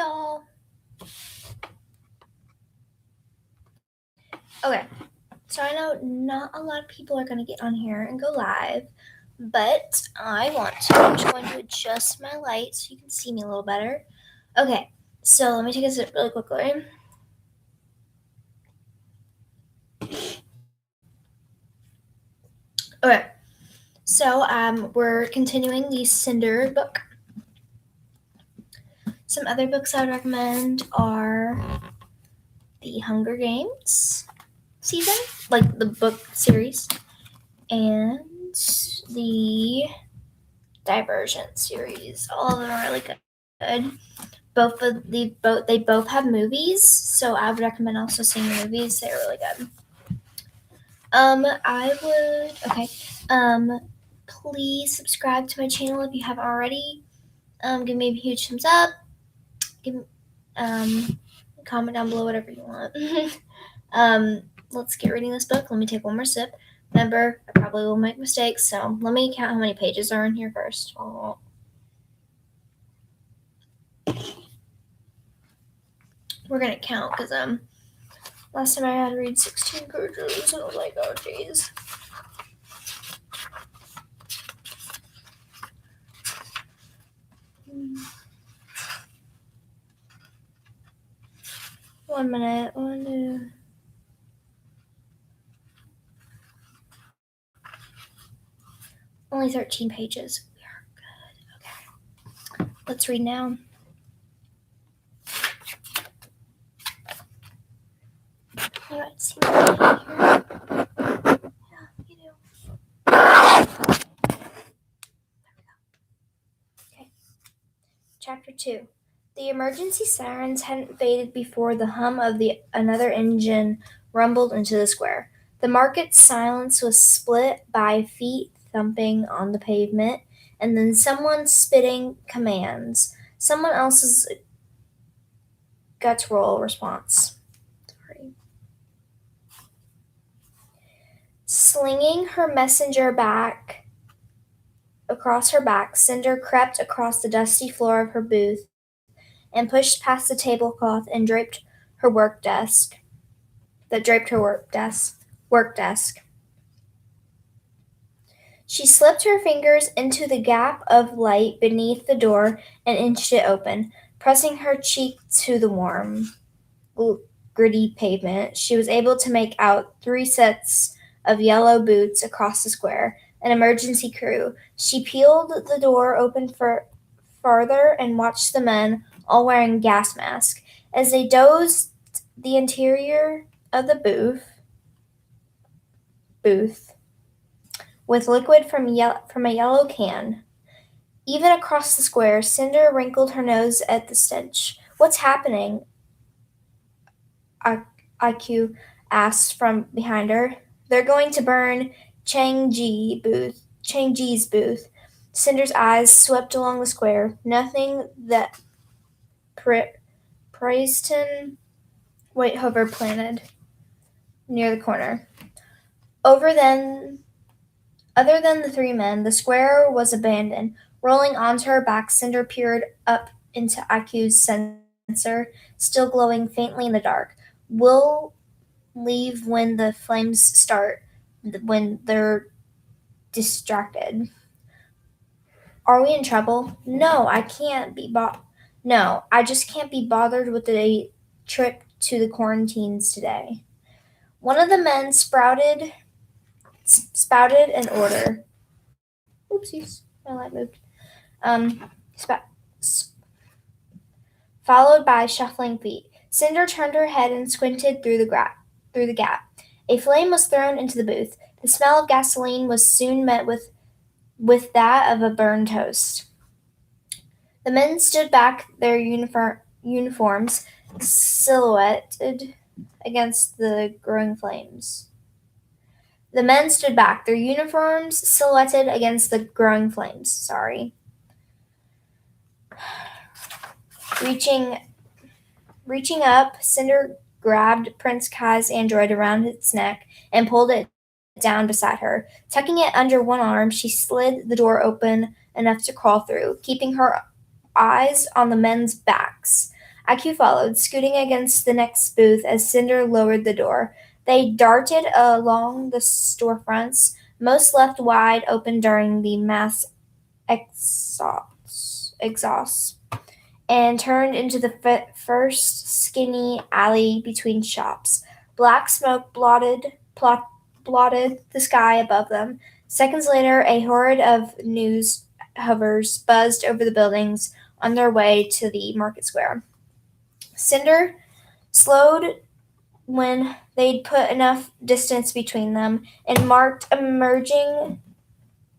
y'all. Okay, so I know not a lot of people are going to get on here and go live, but I'm just going to adjust my light so you can see me a little better. Okay, so let me take a sip really quickly. Okay, so we're continuing the Cinder book. Some other books I would recommend are the Hunger Games season, like the book series, and the Divergent series. All of them are really good. They both have movies, so I would recommend also seeing the movies. They're really good. Please subscribe to my channel if you haven't already. Give me a huge thumbs up. Comment down below whatever you want. Let's get reading this book. Let me take one more sip. Remember, I probably will make mistakes, so let me count how many pages are in here first. We're gonna count because last time I had to read 16 pages, and I was like, oh jeez. One minute. Only 13 pages. We are good. Okay. Let's read now. Alright, see what here. Yeah, you do. Okay. Chapter 2. The emergency sirens hadn't faded before the hum of another engine rumbled into the square. The market's silence was split by feet thumping on the pavement, and then someone spitting commands. Someone else's guttural response. Sorry. Slinging her messenger back across her back, Cinder crept across the dusty floor of her booth and pushed past the tablecloth and draped her work desk. She slipped her fingers into the gap of light beneath the door and inched it open. Pressing her cheek to the warm, gritty pavement, she was able to make out 3 sets of yellow boots across the square, an emergency crew. She peeled the door open farther and watched the men, all wearing gas masks. As they dozed the interior of the booth with liquid from a yellow can. Even across the square, Cinder wrinkled her nose at the stench. What's happening? IQ asked from behind her. They're going to burn Chang-Ji's booth. Cinder's eyes swept along the square. Nothing that Preston Whitehover planted near the corner. Other than the 3 men, the square was abandoned. Rolling onto her back, Cinder peered up into IQ's sensor, still glowing faintly in the dark. We'll leave when the flames start, when they're distracted. Are we in trouble? No, I just can't be bothered with the trip to the quarantines today. One of the men spouted an order. Oopsies, my light moved. Followed by shuffling feet. Cinder turned her head and squinted through the gap. A flame was thrown into the booth. The smell of gasoline was soon met with that of a burned toast. The men stood back, their uniforms silhouetted against the growing flames. Sorry. Reaching up, Cinder grabbed Prince Kai's android around its neck and pulled it down beside her. Tucking it under one arm, she slid the door open enough to crawl through, keeping her eyes on the men's backs. IQ followed, scooting against the next booth as Cinder lowered the door. They darted along the storefronts, most left wide open during the mass exhaust, and turned into the first skinny alley between shops. Black smoke blotted the sky above them. Seconds later, a horde of news hovers buzzed over the buildings on their way to the market square. Cinder slowed when they'd put enough distance between them and marked emerging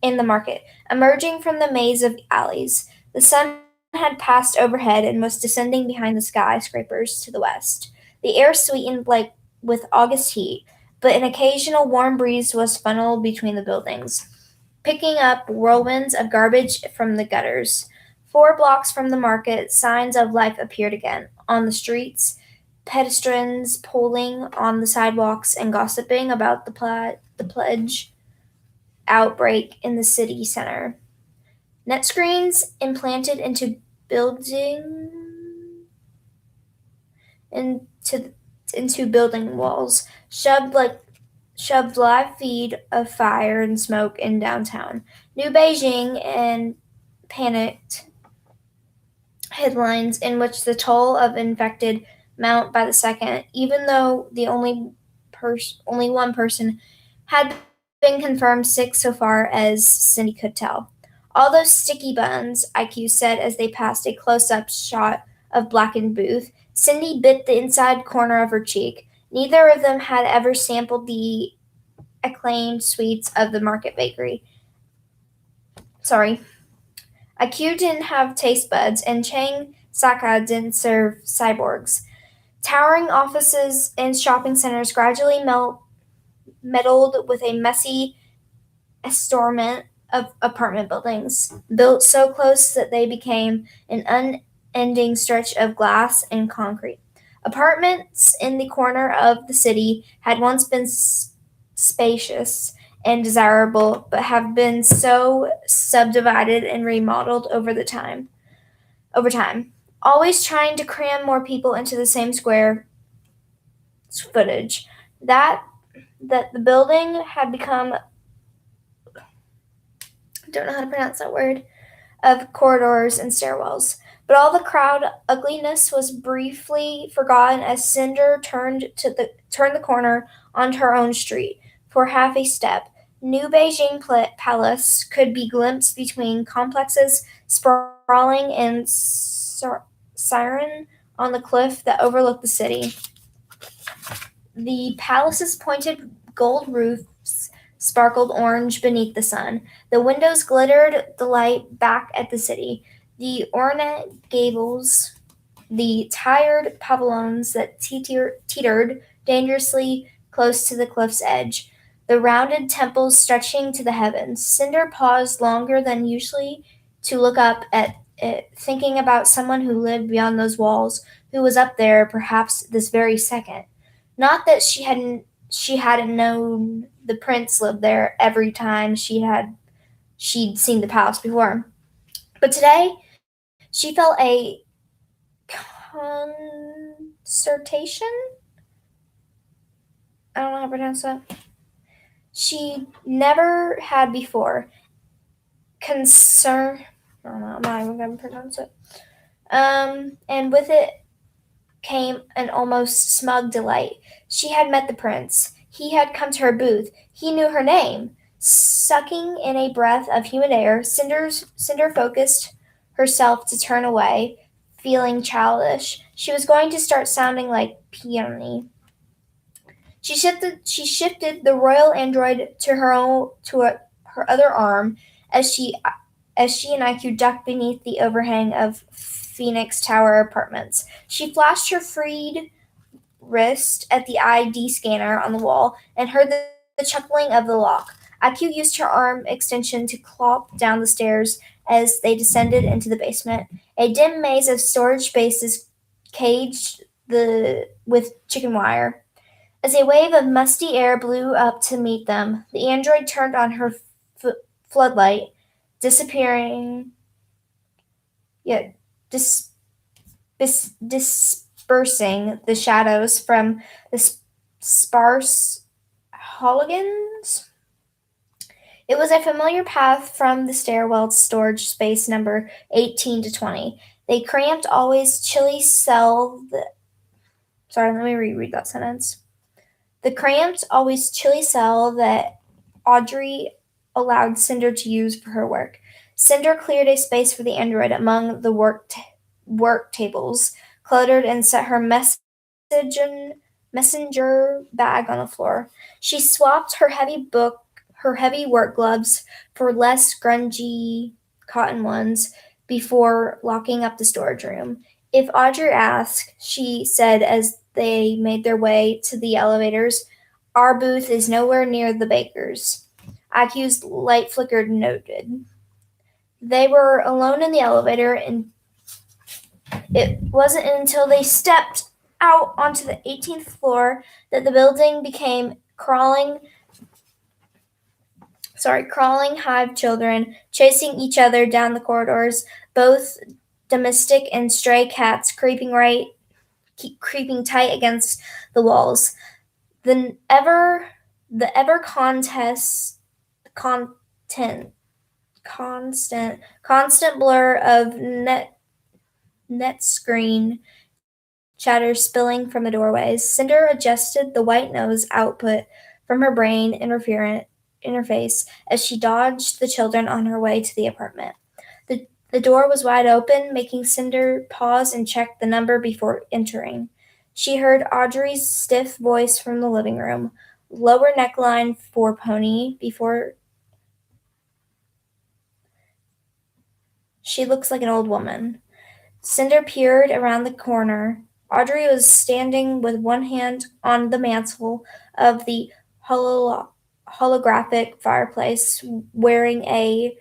in the market, emerging from the maze of alleys. The sun had passed overhead and was descending behind the skyscrapers to the west. The air sweetened like with August heat, but an occasional warm breeze was funneled between the buildings, picking up whirlwinds of garbage from the gutters. 4 blocks from the market, signs of life appeared again. On the streets, pedestrians pulling on the sidewalks and gossiping about the pledge outbreak in the city center. Net screens implanted building into into building walls shoved live feed of fire and smoke in downtown. New Beijing and panicked headlines in which the toll of infected mount by the second, even though the only one person had been confirmed sick so far as Cindy could tell. All those sticky buns, IQ said as they passed a close up shot of blackened booth. Cindy bit the inside corner of her cheek. Neither of them had ever sampled the acclaimed sweets of the market bakery. Sorry. IQ didn't have taste buds, and Chang Saka didn't serve cyborgs. Towering offices and shopping centers gradually meddled with a messy assortment of apartment buildings, built so close that they became an unending stretch of glass and concrete. Apartments in the corner of the city had once been spacious and desirable, but have been so subdivided and remodeled over time, always trying to cram more people into the same square footage. That the building had become, I don't know how to pronounce that word, of corridors and stairwells. But all the crowd ugliness was briefly forgotten as Cinder turned the corner onto her own street. For half a step, New Beijing Palace could be glimpsed between complexes sprawling in siren on the cliff that overlooked the city. The palace's pointed gold roofs sparkled orange beneath the sun. The windows glittered the light back at the city. The ornate gables, the tired pavilions that teetered dangerously close to the cliff's edge, the rounded temples stretching to the heavens. Cinder paused longer than usually to look up at it, thinking about someone who lived beyond those walls, who was up there perhaps this very second. Not that she hadn't known the prince lived there every time she'd seen the palace before. But today she felt a concertation. I don't know how to pronounce that. She never had before. Concern. I don't know. I'm not even gonna pronounce it. And with it came an almost smug delight. She had met the prince. He had come to her booth. He knew her name. Sucking in a breath of humid air, Cinder focused herself to turn away, feeling childish. She was going to start sounding like Peony. She shifted the royal android to her other arm as she and IQ ducked beneath the overhang of Phoenix Tower apartments. She flashed her freed wrist at the ID scanner on the wall and heard the chuckling of the lock. IQ used her arm extension to clop down the stairs as they descended into the basement. A dim maze of storage spaces caged with chicken wire. As a wave of musty air blew up to meet them, the android turned on her floodlight, disappearing, yet dispersing the shadows from the sparse hooligans. It was a familiar path from the stairwell to storage space number 18 to 20. They cramped, always chilly cell. Sorry, let me reread that sentence. The cramped, always chilly cell that Audrey allowed Cinder to use for her work. Cinder cleared a space for the android among the work tables, cluttered, and set her messenger bag on the floor. She swapped her heavy work gloves for less grungy cotton ones before locking up the storage room. If Audrey asked, she said as they made their way to the elevators, "Our booth is nowhere near the baker's." IQ's light flickered, noted. They were alone in the elevator, and it wasn't until they stepped out onto the 18th floor that the building became crawling hive children chasing each other down the corridors, both domestic and stray cats creeping tight against the walls. The ever constant blur of net screen chatter spilling from the doorways. Cinder adjusted the white noise output from her brain interface as she dodged the children on her way to the apartment. The door was wide open, making Cinder pause and check the number before entering. She heard Audrey's stiff voice from the living room. Lower neckline for pony before she looks like an old woman. Cinder peered around the corner. Audrey was standing with one hand on the mantle of the holographic fireplace, wearing a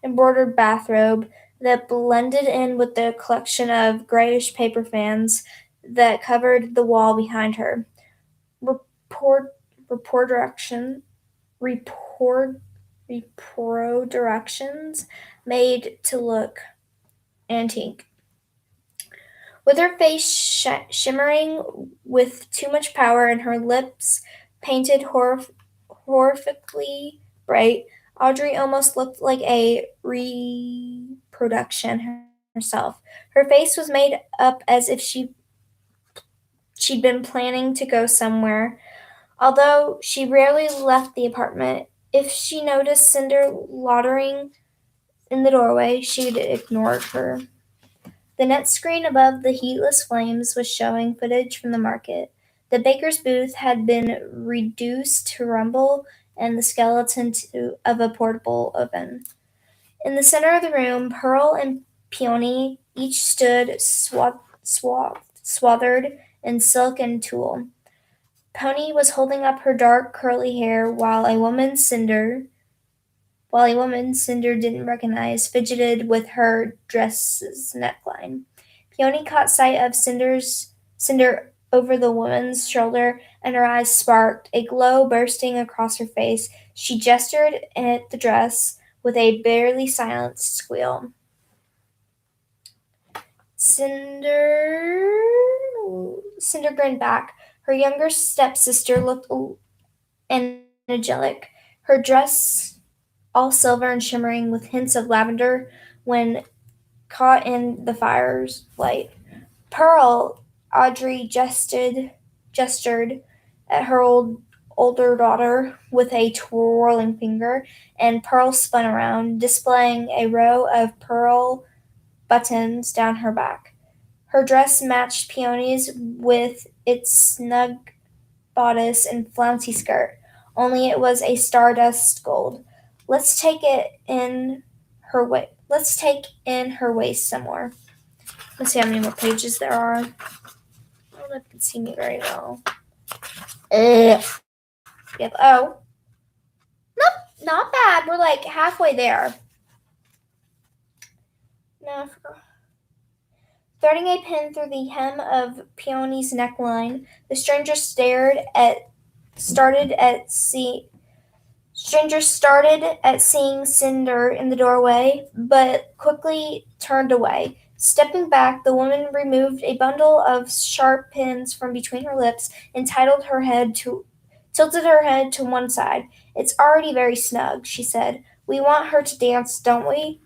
embroidered bathrobe that blended in with the collection of grayish paper fans that covered the wall behind her. Reproductions made to look antique. With her face shimmering with too much power and her lips painted horrifically bright, Audrey almost looked like a reproduction herself. Her face was made up as if she'd been planning to go somewhere, although she rarely left the apartment. If she noticed Cinder loitering in the doorway, she'd ignore her. The net screen above the heatless flames was showing footage from the market. The baker's booth had been reduced to rubble and the skeleton of a portable oven. In the center of the room, Pearl and Peony each stood swathed in silk and tulle. Pony was holding up her dark curly hair while a woman Cinder didn't recognize fidgeted with her dress's neckline. Peony caught sight of Cinder over the woman's shoulder, and her eyes sparked, a glow bursting across her face. She gestured at the dress with a barely silenced squeal. Cinder grinned back. Her younger stepsister looked angelic, her dress all silver and shimmering with hints of lavender when caught in the fire's light. "Pearl," Audrey gestured at her older daughter with a twirling finger, and Pearl spun around, displaying a row of pearl buttons down her back. Her dress matched Peony's with its snug bodice and flouncy skirt, only it was a stardust gold. Let's take in her waist some more. Let's see how many more pages there are. I don't know if you can see me very well. Yep. Oh. Nope, not bad. We're like halfway there. Now I forgot. Threading a pin through the hem of Peony's neckline, the stranger started Stranger started at seeing Cinder in the doorway, but quickly turned away. Stepping back, the woman removed a bundle of sharp pins from between her lips and tilted her head to one side. It's already very snug, she said. We want her to dance, don't we?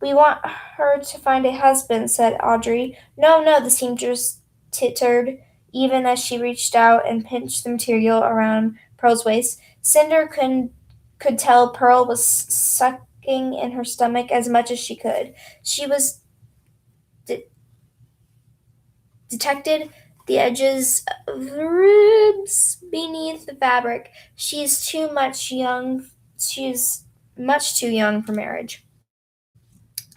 We want her to find a husband, said Audrey. No, no, the seamstress tittered, even as she reached out and pinched the material around Pearl's waist. Cinder could tell Pearl was sucking in her stomach as much as she could. She was detected the edges of the ribs beneath the fabric. She is much too young for marriage.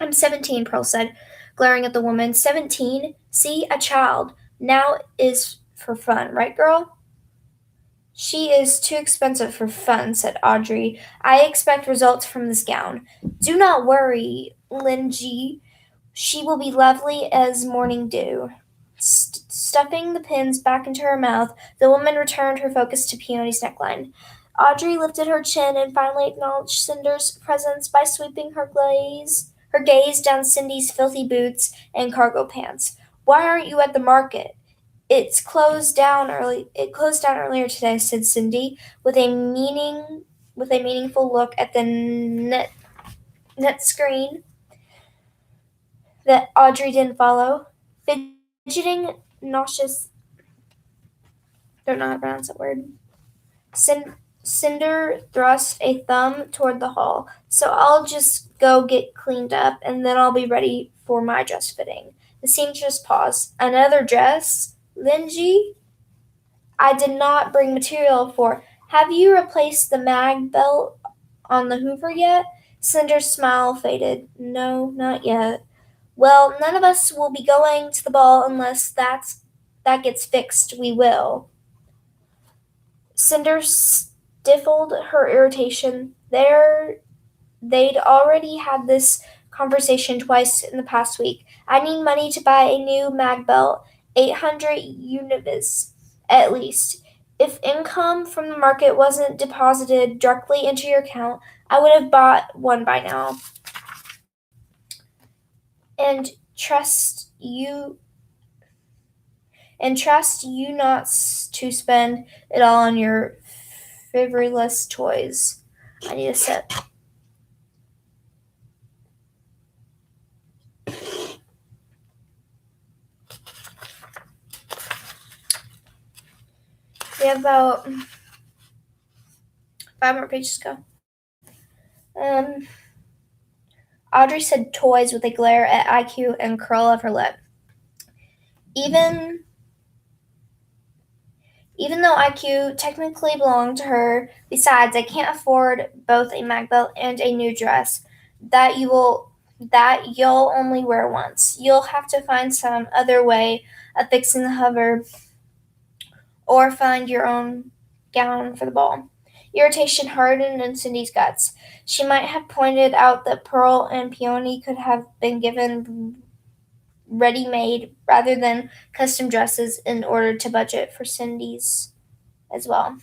I'm 17, Pearl said, glaring at the woman. 17? See, a child. Now is for fun, right, girl? She is too expensive for fun, said Audrey. I expect results from this gown. Do not worry, Linji. She will be lovely as morning dew. Stuffing the pins back into her mouth, the woman returned her focus to Peony's neckline. Audrey lifted her chin and finally acknowledged Cinder's presence by sweeping her gaze down Cindy's filthy boots and cargo pants. Why aren't you at the market? It closed down earlier today, said Cindy, with a meaningful look at the net screen that Audrey didn't follow. Fidgeting nauseous don't know how to pronounce that word. Cinder thrust a thumb toward the hall. So I'll just go get cleaned up, and then I'll be ready for my dress fitting. The seamstress paused. Another dress? Linji? I did not bring material for. Have you replaced the mag belt on the Hoover yet? Cinder's smile faded. No, not yet. Well, none of us will be going to the ball unless that gets fixed. We will. Cinder stifled her irritation. They'd already had this conversation twice in the past week. I need money to buy a new mag belt, 800 univis, at least. If income from the market wasn't deposited directly into your account, I would have bought one by now. And trust you not to spend it all on your frivolous toys. I need a sip. We have about 5 more pages to go. Audrey said toys with a glare at IQ and curl of her lip. Even though IQ technically belonged to her, besides, I can't afford both a mag belt and a new dress that you'll only wear once. You'll have to find some other way of fixing the hover or find your own gown for the ball. Irritation hardened in Cindy's guts. She might have pointed out that Pearl and Peony could have been given ready-made rather than custom dresses in order to budget for Cindy's as well.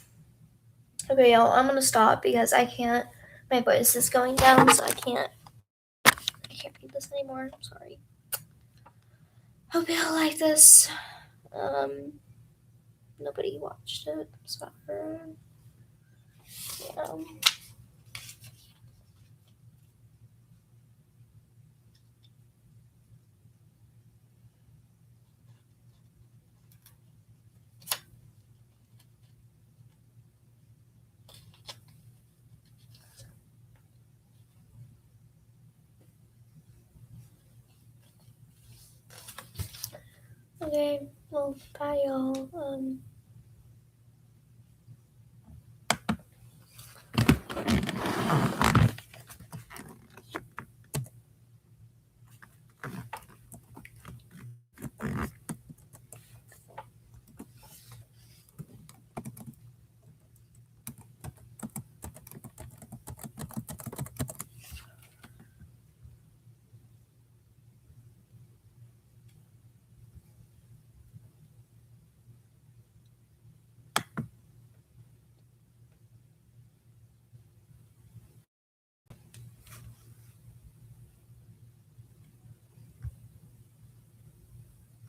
Okay, y'all, I'm gonna stop because I can't. My voice is going down, so I can't read this anymore. I'm sorry. Hope y'all like this. Nobody watched it, so yeah. Okay, well, bye, y'all.